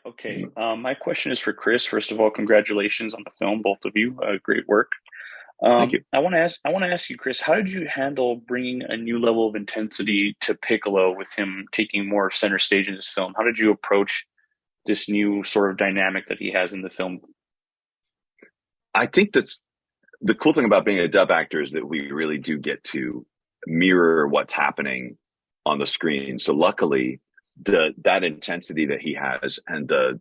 Okay. My question is for Chris. First of all, congratulations on the film, both of you. Great work. Thank you. I want to ask you, Chris, how did you handle bringing a new level of intensity to Piccolo with him taking more center stage in this film? How did you approach this new sort of dynamic that he has in the film? I think that the cool thing about being a dub actor is that we really do get to mirror what's happening on the screen. So luckily, the that intensity that he has and the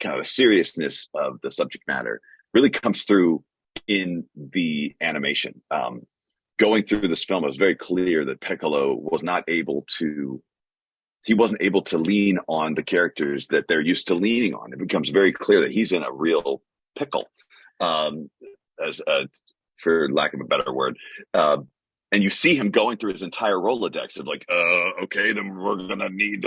kind of seriousness of the subject matter really comes through in the animation. Going through this film, it was very clear that Piccolo was not able to. He wasn't able to lean on the characters that they're used to leaning on. It becomes very clear that he's in a real pickle. Um, as for lack of a better word. And you see him going through his entire Rolodex of like, okay, then we're gonna need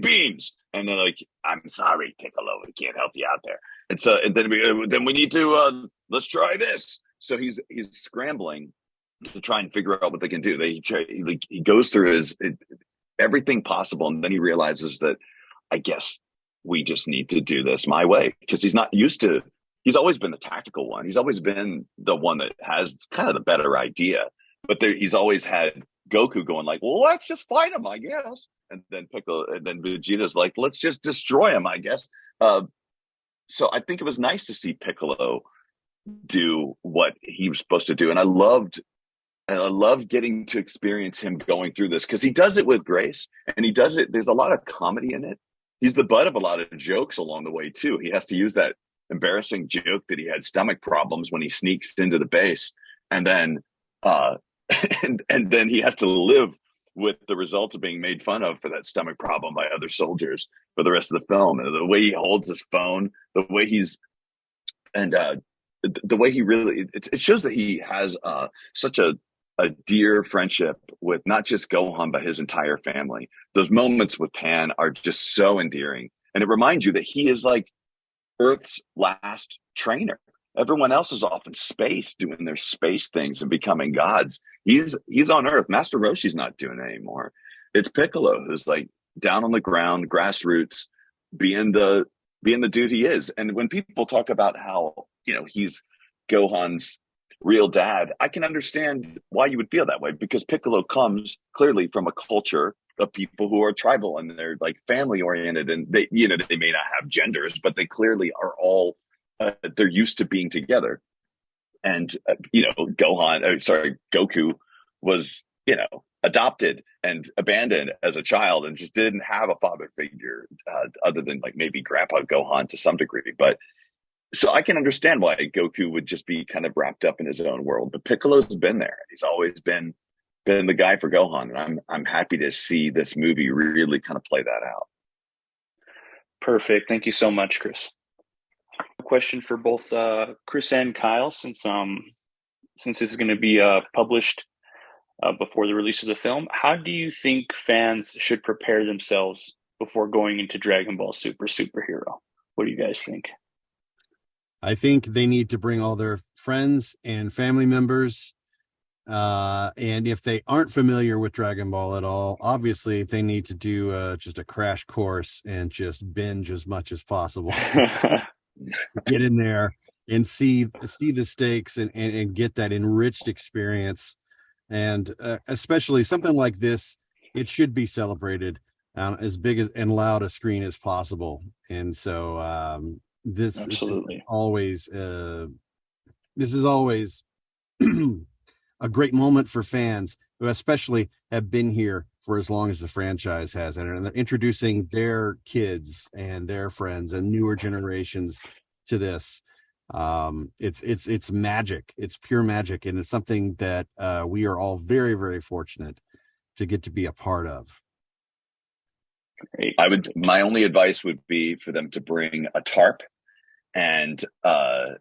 beans. And they're like, I'm sorry, Piccolo, we can't help you out there. And so, and then we need to let's try this. So he's scrambling to try and figure out what they can do. He goes through his everything possible, and then he realizes that I guess we just need to do this my way because he's not used to. He's always been the tactical one. He's always been the one that has kind of the better idea. But he's always had Goku going like, "Well, let's just fight him, I guess." And then Piccolo, and then Vegeta's like, "Let's just destroy him, I guess." So I think it was nice to see Piccolo do what he was supposed to do, and I loved getting to experience him going through this because he does it with grace, and he does it. There's a lot of comedy in it. He's the butt of a lot of jokes along the way too. He has to use that embarrassing joke that he had stomach problems when he sneaks into the base, and then uh, and then he has to live with the results of being made fun of for that stomach problem by other soldiers for the rest of the film. And the way he holds his phone, the way he's and the way he really it shows that he has such a dear friendship with not just Gohan but his entire family. Those moments with Pan are just so endearing, and it reminds you that he is like Earth's last trainer. Everyone else is off in space doing their space things and becoming gods. He's on Earth. Master Roshi's not doing it anymore. It's Piccolo who's like down on the ground, grassroots, being the being the dude he is. And when people talk about how, he's Gohan's real dad, I can understand why you would feel that way because Piccolo comes clearly from a culture of people who are tribal and they're like family oriented and they may not have genders, but they clearly are all they're used to being together. And Goku was adopted and abandoned as a child and just didn't have a father figure other than like maybe Grandpa Gohan to some degree. But so I can understand why Goku would just be kind of wrapped up in his own world. But Piccolo's been there. He's always been the guy for Gohan, and I'm happy to see this movie really kind of play that out. Perfect. Thank you so much, Chris. A question for both Chris and Kyle, since this is going to be published before the release of the film. How do you think fans should prepare themselves before going into Dragon Ball Super Superhero? What do you guys think? I think they need to bring all their friends and family members. And if they aren't familiar with Dragon Ball at all, obviously they need to do just a crash course and just binge as much as possible. Get in there and see the stakes and get that enriched experience. And especially something like this, it should be celebrated on as big as and loud a screen as possible. And so this Absolutely. This is always a great moment for fans who especially have been here for as long as the franchise has, and they're introducing their kids and their friends and newer generations to this. It's magic. It's pure magic, and it's something that we are all very, very fortunate to get to be a part of. Great. My only advice would be for them to bring a tarp and a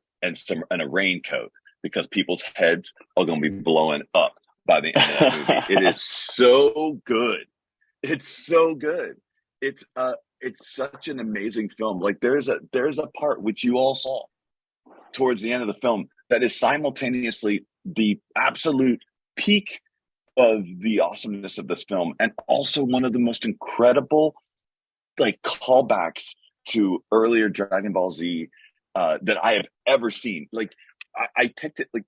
raincoat because people's heads are going to be blowing up by the end of that movie. It is so good. It's so good. It's such an amazing film. Like there's a part which you all saw towards the end of the film that is simultaneously the absolute peak of the awesomeness of this film and also one of the most incredible like callbacks to earlier Dragon Ball Z that I have ever seen. Like I picked it like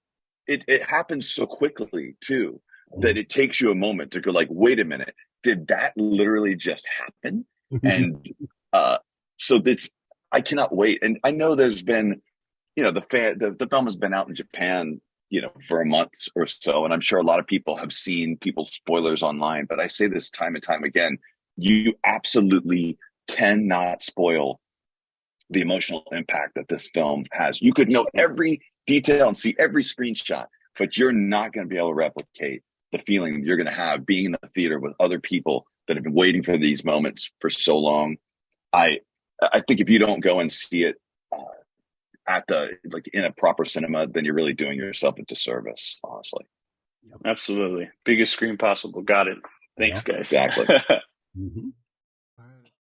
it happens so quickly too that it takes you a moment to go like, wait a minute, did that literally just happen? And so that's I cannot wait. And I know there's been, the film has been out in Japan, for a month or so, and I'm sure a lot of people have seen people's spoilers online. But I say this time and time again: you absolutely cannot spoil the emotional impact that this film has. You could know every detail and see every screenshot, but you're not going to be able to replicate the feeling you're going to have being in the theater with other people that have been waiting for these moments for so long. I think if you don't go and see it in a proper cinema, then you're really doing yourself a disservice, honestly. Absolutely. Biggest screen possible. Got it. Thanks, guys. Exactly. Mhm.